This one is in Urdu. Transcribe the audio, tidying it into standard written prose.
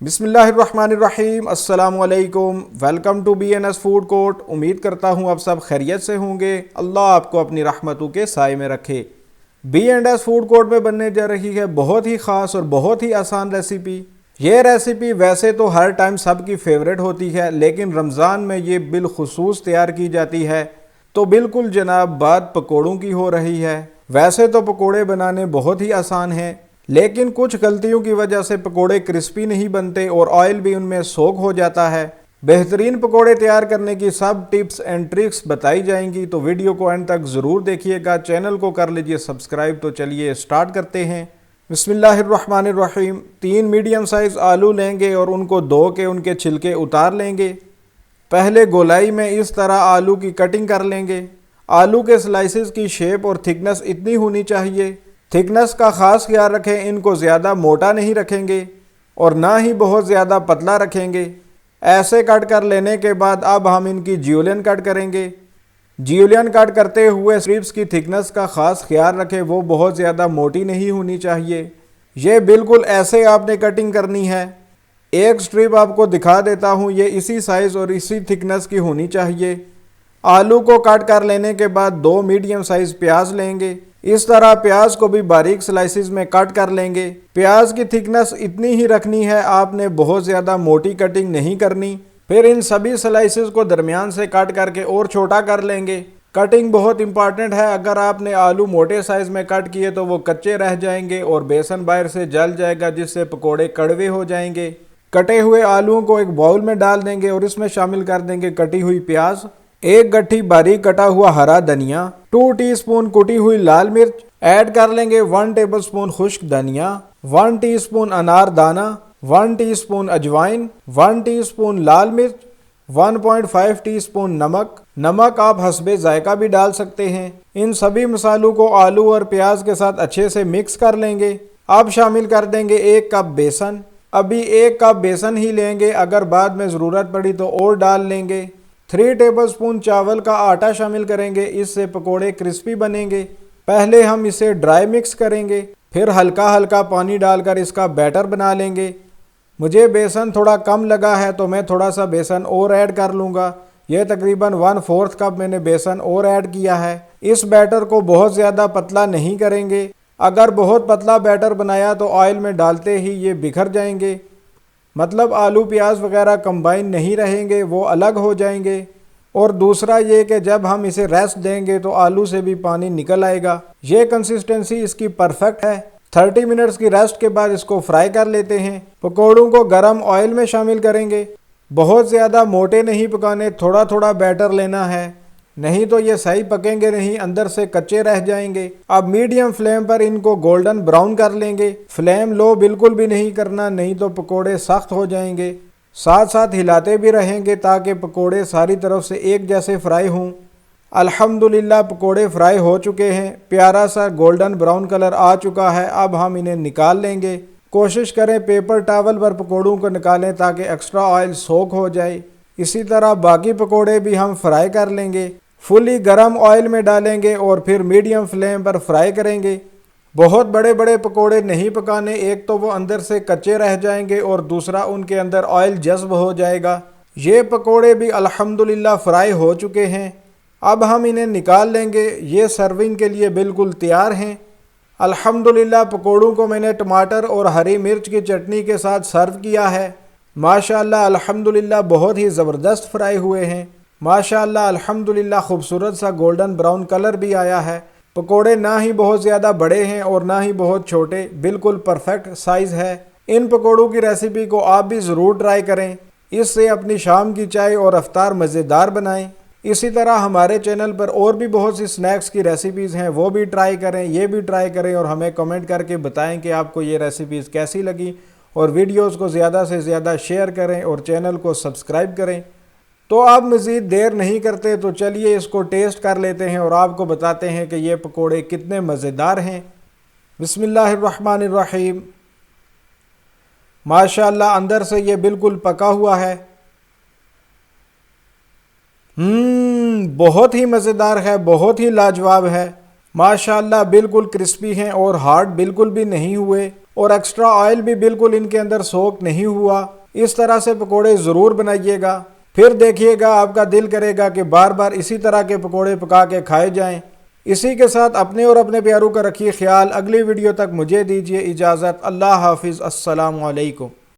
بسم اللہ الرحمن الرحیم، السلام علیکم، welcome to BNS food court. امید کرتا ہوں آپ سب خیریت سے ہوں گے۔ اللہ آپ کو اپنی رحمتوں کے سائے میں رکھے۔ BNS فوڈ کورٹ میں بننے جا رہی ہے بہت ہی خاص اور بہت ہی آسان ریسیپی۔ یہ ریسیپی ویسے تو ہر ٹائم سب کی فیوریٹ ہوتی ہے، لیکن رمضان میں یہ بالخصوص تیار کی جاتی ہے، تو بالکل جناب بات پکوڑوں کی ہو رہی ہے۔ ویسے تو پکوڑے بنانے بہت ہی آسان ہیں، لیکن کچھ غلطیوں کی وجہ سے پکوڑے کرسپی نہیں بنتے اور آئل بھی ان میں سوک ہو جاتا ہے۔ بہترین پکوڑے تیار کرنے کی سب ٹپس اینڈ ٹرکس بتائی جائیں گی، تو ویڈیو کو اینڈ تک ضرور دیکھیے گا۔ چینل کو کر لیجئے سبسکرائب۔ تو چلیے سٹارٹ کرتے ہیں۔ بسم اللہ الرحمن الرحیم۔ 3 میڈیم سائز آلو لیں گے اور ان کو دھو کے ان کے چھلکے اتار لیں گے۔ پہلے گولائی میں اس طرح آلو کی کٹنگ کر لیں گے۔ آلو کے سلائسز کی شیپ اور تھکنس اتنی ہونی چاہیے۔ تھکنس کا خاص خیال رکھیں، ان کو زیادہ موٹا نہیں رکھیں گے اور نہ ہی بہت زیادہ پتلا رکھیں گے۔ ایسے کٹ کر لینے کے بعد اب ہم ان کی جیولین کٹ کریں گے۔ جیولین کٹ کرتے ہوئے اسٹرپس کی تھکنس کا خاص خیال رکھیں، وہ بہت زیادہ موٹی نہیں ہونی چاہیے۔ یہ بالکل ایسے آپ نے کٹنگ کرنی ہے۔ ایک اسٹرپ آپ کو دکھا دیتا ہوں، یہ اسی سائز اور اسی تھکنس کی ہونی چاہیے۔ آلو کو کٹ کر لینے کے بعد 2 میڈیم سائز پیاز لیں گے۔ اس طرح پیاز کو بھی باریک سلائسز میں کٹ کر لیں گے۔ پیاز کی تھکنس اتنی ہی رکھنی ہے، آپ نے بہت زیادہ موٹی کٹنگ نہیں کرنی۔ پھر ان سبھی سلائسز کو درمیان سے کٹ کر کے اور چھوٹا کر لیں گے۔ کٹنگ بہت امپارٹنٹ ہے، اگر آپ نے آلو موٹے سائز میں کٹ کیے تو وہ کچے رہ جائیں گے اور بیسن باہر سے جل جائے گا، جس سے پکوڑے کڑوے ہو جائیں گے۔ کٹے ہوئے آلووں کو ایک باؤل میں ڈال دیں گے اور اس میں شامل کر دیں گے کٹی ہوئی پیاز، 1 گٹھی باریک کٹا ہوا ہرا دھنیا، 2 ٹی اسپون کٹی ہوئی لال مرچ، ایڈ کر لیں گے 1 ٹیبل اسپون خشک دھنیا، 1 ٹی اسپون انار دانہ، 1 ٹی اسپون اجوائن، 1 ٹی اسپون لال مرچ، 1.5 ٹی اسپون نمک آپ حسب ذائقہ بھی ڈال سکتے ہیں۔ ان سبھی مسالوں کو آلو اور پیاز کے ساتھ اچھے سے مکس کر لیں گے۔ اب شامل کر دیں گے 1 کپ بیسن۔ ابھی 1 کپ بیسن ہی لیں گے، اگر بعد میں ضرورت پڑی تو اور ڈال لیں گے۔ 3 ٹیبل اسپون چاول کا آٹا شامل کریں گے، اس سے پکوڑے کرسپی بنیں گے۔ پہلے ہم اسے ڈرائی مکس کریں گے، پھر ہلکا ہلکا پانی ڈال کر اس کا بیٹر بنا لیں گے۔ مجھے بیسن تھوڑا کم لگا ہے تو میں تھوڑا سا بیسن اور ایڈ کر لوں گا۔ یہ تقریباً 1/4 کپ میں نے بیسن اور ایڈ کیا ہے۔ اس بیٹر کو بہت زیادہ پتلا نہیں کریں گے، اگر بہت پتلا بیٹر بنایا تو آئل میں ڈالتے ہی یہ بکھر جائیں گے، مطلب آلو پیاز وغیرہ کمبائن نہیں رہیں گے، وہ الگ ہو جائیں گے۔ اور دوسرا یہ کہ جب ہم اسے ریسٹ دیں گے تو آلو سے بھی پانی نکل آئے گا۔ یہ کنسسٹنسی اس کی پرفیکٹ ہے۔ 30 منٹس کی ریسٹ کے بعد اس کو فرائی کر لیتے ہیں۔ پکوڑوں کو گرم آئل میں شامل کریں گے۔ بہت زیادہ موٹے نہیں پکانے، تھوڑا تھوڑا بیٹر لینا ہے، نہیں تو یہ صحیح پکیں گے نہیں، اندر سے کچے رہ جائیں گے۔ اب میڈیم فلیم پر ان کو گولڈن براؤن کر لیں گے۔ فلیم لو بالکل بھی نہیں کرنا، نہیں تو پکوڑے سخت ہو جائیں گے۔ ساتھ ساتھ ہلاتے بھی رہیں گے تاکہ پکوڑے ساری طرف سے ایک جیسے فرائی ہوں۔ الحمدللہ پکوڑے فرائی ہو چکے ہیں، پیارا سا گولڈن براؤن کلر آ چکا ہے۔ اب ہم انہیں نکال لیں گے۔ کوشش کریں پیپر ٹاول پر پکوڑوں کو نکالیں تاکہ ایکسٹرا آئل سوک ہو جائے۔ اسی طرح باقی پکوڑے بھی ہم فرائی کر لیں گے۔ فلی گرم آئل میں ڈالیں گے اور پھر میڈیم فلیم پر فرائی کریں گے۔ بہت بڑے بڑے پکوڑے نہیں پکانے، ایک تو وہ اندر سے کچے رہ جائیں گے اور دوسرا ان کے اندر آئل جذب ہو جائے گا۔ یہ پکوڑے بھی الحمدللہ فرائی ہو چکے ہیں۔ اب ہم انہیں نکال لیں گے، یہ سرونگ کے لیے بالکل تیار ہیں۔ الحمدللہ پکوڑوں کو میں نے ٹماٹر اور ہری مرچ کی چٹنی کے ساتھ سرو کیا ہے۔ ماشاءاللہ الحمدللہ بہت ہی زبردست فرائی ہوئے ہیں۔ ماشاءاللہ الحمدللہ خوبصورت سا گولڈن براؤن کلر بھی آیا ہے۔ پکوڑے نہ ہی بہت زیادہ بڑے ہیں اور نہ ہی بہت چھوٹے، بالکل پرفیکٹ سائز ہے۔ ان پکوڑوں کی ریسیپی کو آپ بھی ضرور ٹرائی کریں، اس سے اپنی شام کی چائے اور افطار مزیدار بنائیں۔ اسی طرح ہمارے چینل پر اور بھی بہت سی سنیکس کی ریسیپیز ہیں، وہ بھی ٹرائی کریں، یہ بھی ٹرائی کریں اور ہمیں کمنٹ کر کے بتائیں کہ آپ کو یہ ریسیپیز کیسی لگی، اور ویڈیوز کو زیادہ سے زیادہ شیئر کریں اور چینل کو سبسکرائب کریں۔ تو آپ مزید دیر نہیں کرتے تو چلیے اس کو ٹیسٹ کر لیتے ہیں اور آپ کو بتاتے ہیں کہ یہ پکوڑے کتنے مزیدار ہیں۔ بسم اللہ الرحمن الرحیم۔ ماشاءاللہ اندر سے یہ بالکل پکا ہوا ہے۔ بہت ہی مزیدار ہے، بہت ہی لاجواب ہے۔ ماشاءاللہ بالکل کرسپی ہیں اور ہارڈ بالکل بھی نہیں ہوئے، اور ایکسٹرا آئل بھی بالکل ان کے اندر سوک نہیں ہوا۔ اس طرح سے پکوڑے ضرور بنائیے گا، پھر دیکھیے گا آپ کا دل کرے گا کہ بار بار اسی طرح کے پکوڑے پکا کے کھائے جائیں۔ اسی کے ساتھ اپنے اور اپنے پیاروں کا رکھیے خیال۔ اگلی ویڈیو تک مجھے دیجیے اجازت۔ اللہ حافظ۔ السلام علیکم۔